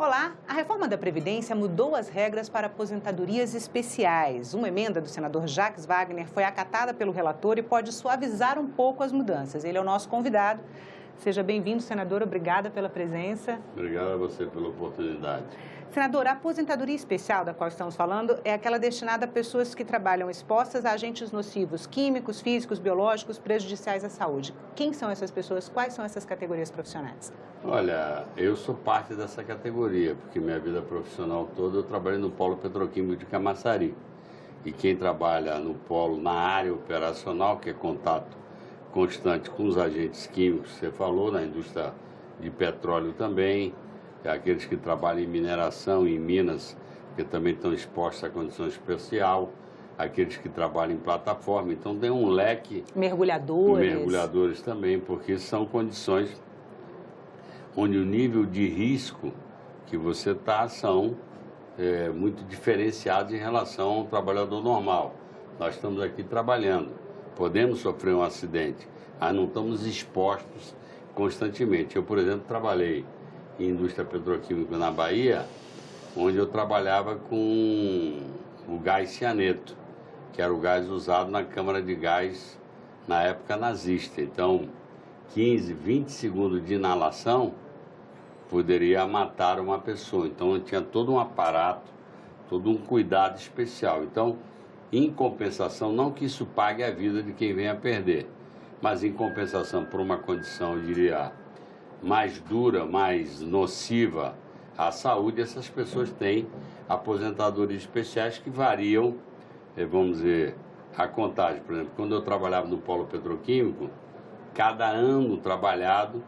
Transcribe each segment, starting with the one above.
Olá, a reforma da Previdência mudou as regras para aposentadorias especiais. Uma emenda do senador Jacques Wagner foi acatada pelo relator e pode suavizar um pouco as mudanças. Ele é o nosso convidado. Seja bem-vindo, senador. Obrigada pela presença. Obrigado a você pela oportunidade. Senador, a aposentadoria especial da qual estamos falando é aquela destinada a pessoas que trabalham expostas a agentes nocivos químicos, físicos, biológicos, prejudiciais à saúde. Quem são essas pessoas? Quais são essas categorias profissionais? Olha, eu sou parte dessa categoria, porque minha vida profissional toda eu trabalhei no Polo Petroquímico de Camaçari. E quem trabalha no polo, na área operacional, que é contato constante com os agentes químicos, você falou, na indústria de petróleo também, aqueles que trabalham em mineração, em minas, que também estão expostos à condição especial, aqueles que trabalham em plataforma. Então, tem um leque... Mergulhadores. Mergulhadores também, porque são condições onde o nível de risco que você está são muito diferenciados em relação a um trabalhador normal. Nós estamos aqui trabalhando, podemos sofrer um acidente, mas não estamos expostos constantemente. Eu, por exemplo, trabalhei em indústria petroquímica na Bahia, onde eu trabalhava com o gás cianeto, que era o gás usado na câmara de gás na época nazista. Então, 15, 20 segundos de inalação poderia matar uma pessoa. Então, eu tinha todo um aparato, todo um cuidado especial. Então, em compensação, não que isso pague a vida de quem venha a perder, mas em compensação por uma condição, eu diria, mais dura, mais nociva à saúde, essas pessoas têm aposentadorias especiais que variam, vamos dizer, a contagem. Por exemplo, quando eu trabalhava no polo petroquímico, cada ano trabalhado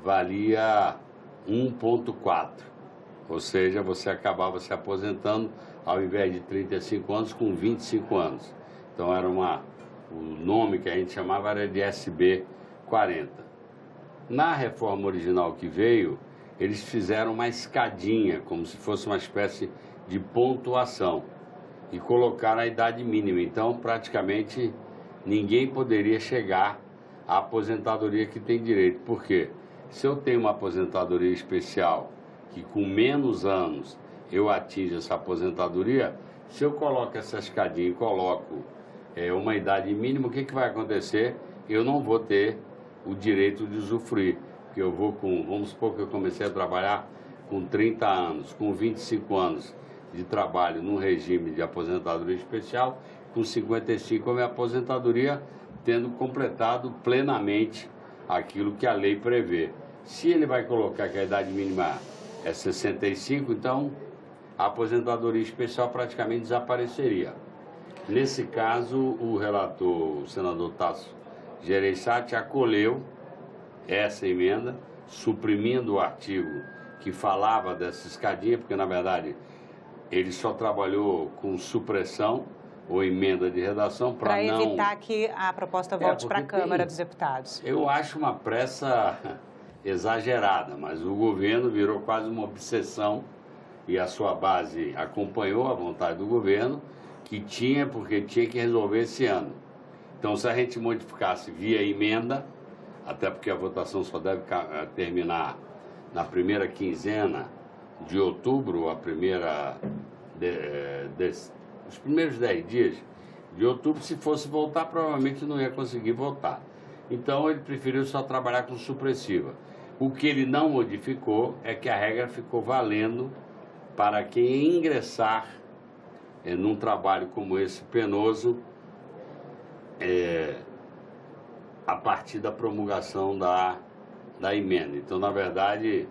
valia 1,4, ou seja, você acabava se aposentando ao invés de 35 anos com 25 anos. Então era o nome que a gente chamava era de SB 40. Na reforma original que veio, eles fizeram uma escadinha, como se fosse uma espécie de pontuação, e colocaram a idade mínima. Então, praticamente, ninguém poderia chegar à aposentadoria que tem direito. Por quê? Se eu tenho uma aposentadoria especial, que com menos anos eu atinjo essa aposentadoria, se eu coloco essa escadinha e coloco uma idade mínima, o que vai acontecer? Eu não vou ter o direito de usufruir, porque eu vou vamos supor que eu comecei a trabalhar com 30 anos, com 25 anos de trabalho num regime de aposentadoria especial, com 55 a minha aposentadoria tendo completado plenamente aquilo que a lei prevê. Se ele vai colocar que a idade mínima é 65, então a aposentadoria especial praticamente desapareceria. Nesse caso, o relator, o senador Tasso Gereissati, acolheu essa emenda, suprimindo o artigo que falava dessa escadinha, porque, na verdade, ele só trabalhou com supressão ou emenda de redação para não... Para evitar que a proposta volte para a Câmara dos Deputados. Eu acho uma pressa exagerada, mas o governo virou quase uma obsessão e a sua base acompanhou a vontade do governo, porque tinha que resolver esse ano. Então, se a gente modificasse via emenda, até porque a votação só deve terminar na primeira quinzena de outubro, os primeiros 10 dias de outubro, se fosse votar, provavelmente não ia conseguir votar. Então, ele preferiu só trabalhar com supressiva. O que ele não modificou é que a regra ficou valendo para quem ingressar num trabalho como esse penoso, a partir da promulgação da emenda. Então, na verdade,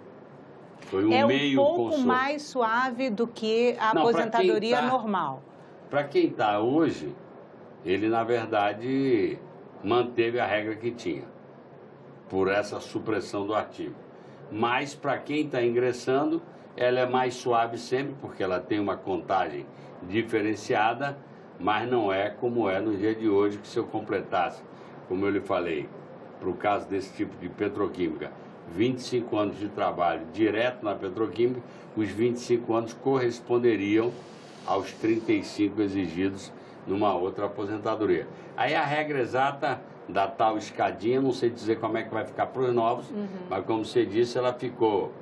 foi meio pouco consolo. Mais suave do que a aposentadoria normal. Para quem está hoje, ele, na verdade, manteve a regra que tinha, por essa supressão do artigo. Mas, para quem está ingressando, ela é mais suave sempre, porque ela tem uma contagem diferenciada, mas não é como é no dia de hoje, que se eu completasse, como eu lhe falei, para o caso desse tipo de petroquímica, 25 anos de trabalho direto na petroquímica, os 25 anos corresponderiam aos 35 exigidos numa outra aposentadoria. Aí a regra exata da tal escadinha, não sei dizer como é que vai ficar para os novos, mas como você disse, ela ficou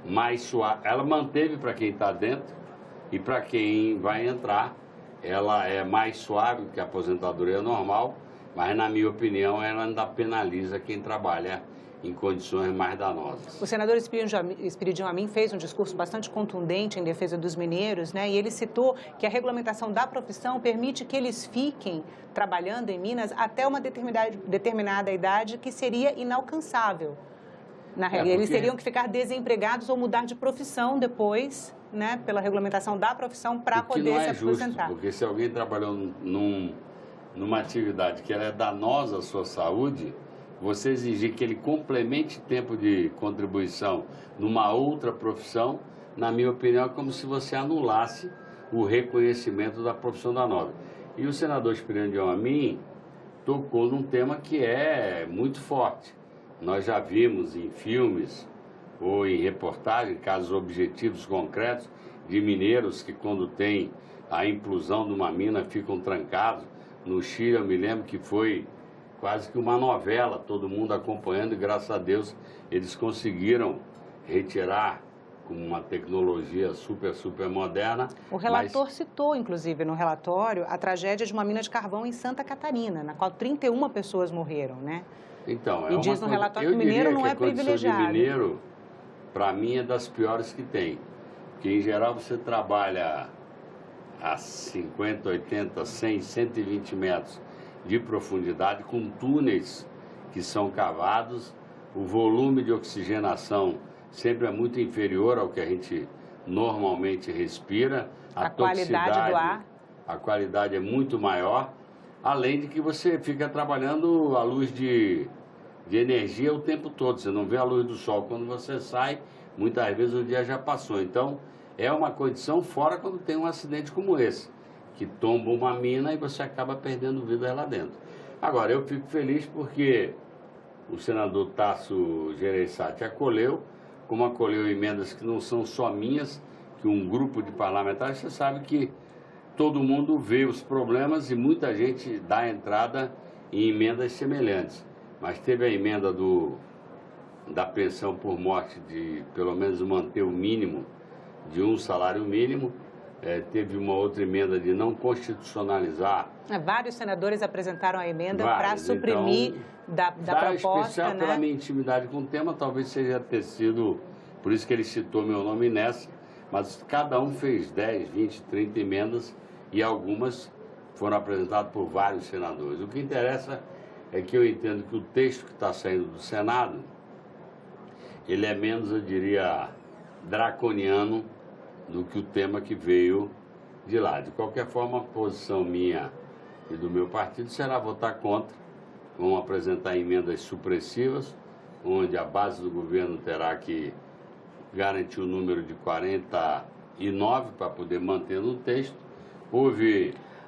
mais suave. Ela manteve para quem está dentro e para quem vai entrar, ela é mais suave do que a aposentadoria normal, mas, na minha opinião, ela ainda penaliza quem trabalha em condições mais danosas. O senador Espiridião Amin fez um discurso bastante contundente em defesa dos mineiros, né? E ele citou que a regulamentação da profissão permite que eles fiquem trabalhando em Minas até uma determinada idade que seria inalcançável. Na regra, eles teriam que ficar desempregados ou mudar de profissão depois, né? Pela regulamentação da profissão para poder se aposentar. Porque se alguém trabalhou numa atividade que ela é danosa à sua saúde, você exigir que ele complemente tempo de contribuição numa outra profissão, na minha opinião, é como se você anulasse o reconhecimento da profissão danosa. E o senador Espiridião Amin tocou num tema que é muito forte. Nós já vimos em filmes ou em reportagens, casos objetivos concretos, de mineiros que, quando tem a implosão de uma mina, ficam trancados. No Chile, eu me lembro que foi quase que uma novela, todo mundo acompanhando, e graças a Deus eles conseguiram retirar com uma tecnologia super moderna. O relator citou, inclusive, no relatório, a tragédia de uma mina de carvão em Santa Catarina, na qual 31 pessoas morreram, né? Então, e diz no relatório que o mineiro não é privilegiado. O mineiro, para mim, é das piores que tem. Porque, em geral, você trabalha a 50, 80, 100, 120 metros de profundidade, com túneis que são cavados, o volume de oxigenação sempre é muito inferior ao que a gente normalmente respira, a qualidade do ar, a qualidade é muito maior, além de que você fica trabalhando à luz de energia o tempo todo, você não vê a luz do sol. Quando você sai, muitas vezes o dia já passou. Então, é uma condição fora quando tem um acidente como esse, que tomba uma mina e você acaba perdendo vida lá dentro. Agora, eu fico feliz porque o senador Tasso Gereissati acolheu, como acolheu emendas que não são só minhas, que um grupo de parlamentares, você sabe que todo mundo vê os problemas e muita gente dá entrada em emendas semelhantes. Mas teve a emenda da pensão por morte de pelo menos manter o mínimo de um salário mínimo. Teve uma outra emenda de não constitucionalizar. Vários senadores apresentaram a emenda para suprimir então, da proposta, especial, né? Pela minha intimidade com o tema, talvez seja ter sido, por isso que ele citou meu nome nessa, mas cada um fez 10, 20, 30 emendas e algumas foram apresentadas por vários senadores. O que interessa é que eu entendo que o texto que está saindo do Senado, ele é menos, eu diria, draconiano do que o tema que veio de lá. De qualquer forma, a posição minha e do meu partido será votar contra. Vamos apresentar emendas supressivas, onde a base do governo terá que garantir o número de 49 para poder manter no texto.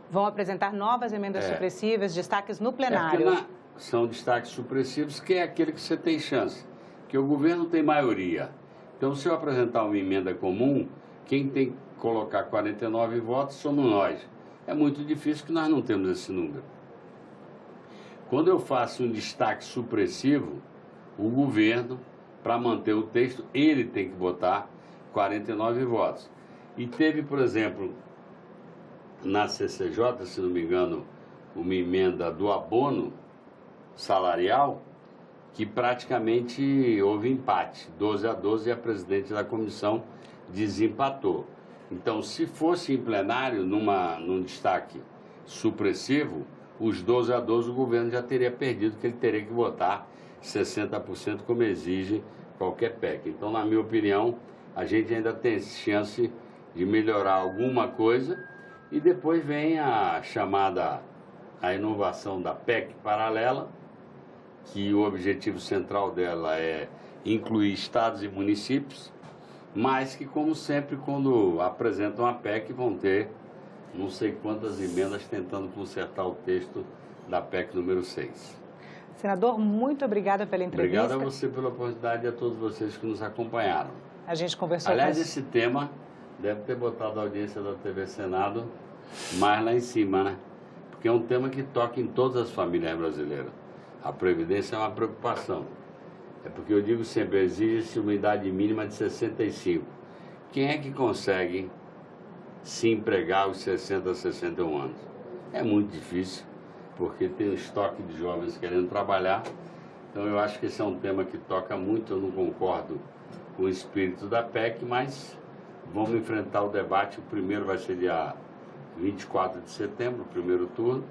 Vão apresentar novas emendas supressivas, destaques no plenário. São destaques supressivos, que é aquele que você tem chance, que o governo tem maioria. Então, se eu apresentar uma emenda comum, quem tem que colocar 49 votos somos nós. É muito difícil que nós não temos esse número. Quando eu faço um destaque supressivo, o governo, para manter o texto, ele tem que botar 49 votos. E teve, por exemplo, na CCJ, se não me engano, uma emenda do abono salarial, que praticamente houve empate, 12-12, e a presidente da comissão desempatou. Então, se fosse em plenário, num destaque supressivo, os 12-12 o governo já teria perdido, que ele teria que votar 60%, como exige qualquer PEC. Então, na minha opinião, a gente ainda tem chance de melhorar alguma coisa, e depois vem a inovação da PEC paralela, que o objetivo central dela é incluir estados e municípios, mas que, como sempre, quando apresentam a PEC, vão ter não sei quantas emendas tentando consertar o texto da PEC número 6. Senador, muito obrigada pela entrevista. Obrigado a você pela oportunidade e a todos vocês que nos acompanharam. A gente conversou Aliás, esse tema deve ter botado a audiência da TV Senado mais lá em cima, né? Porque é um tema que toca em todas as famílias brasileiras. A Previdência é uma preocupação. É porque eu digo sempre, exige-se uma idade mínima de 65. Quem é que consegue se empregar aos 60, 61 anos? É muito difícil, porque tem um estoque de jovens querendo trabalhar. Então eu acho que esse é um tema que toca muito, eu não concordo com o espírito da PEC, mas vamos enfrentar o debate. O primeiro vai ser dia 24 de setembro, o primeiro turno,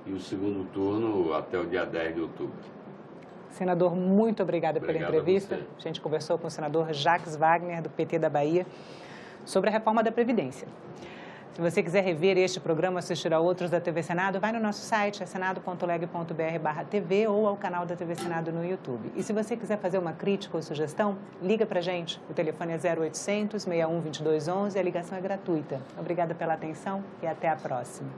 e o segundo turno até o dia 10 de outubro. Senador, muito obrigada pela Obrigado entrevista. a você. A gente conversou com o senador Jacques Wagner, do PT da Bahia, sobre a reforma da Previdência. Se você quiser rever este programa, assistir a outros da TV Senado, vai no nosso site, senado.leg.br/TV ou ao canal da TV Senado no YouTube. E se você quiser fazer uma crítica ou sugestão, liga pra gente. O telefone é 0800 61 2211 e a ligação é gratuita. Obrigada pela atenção e até a próxima.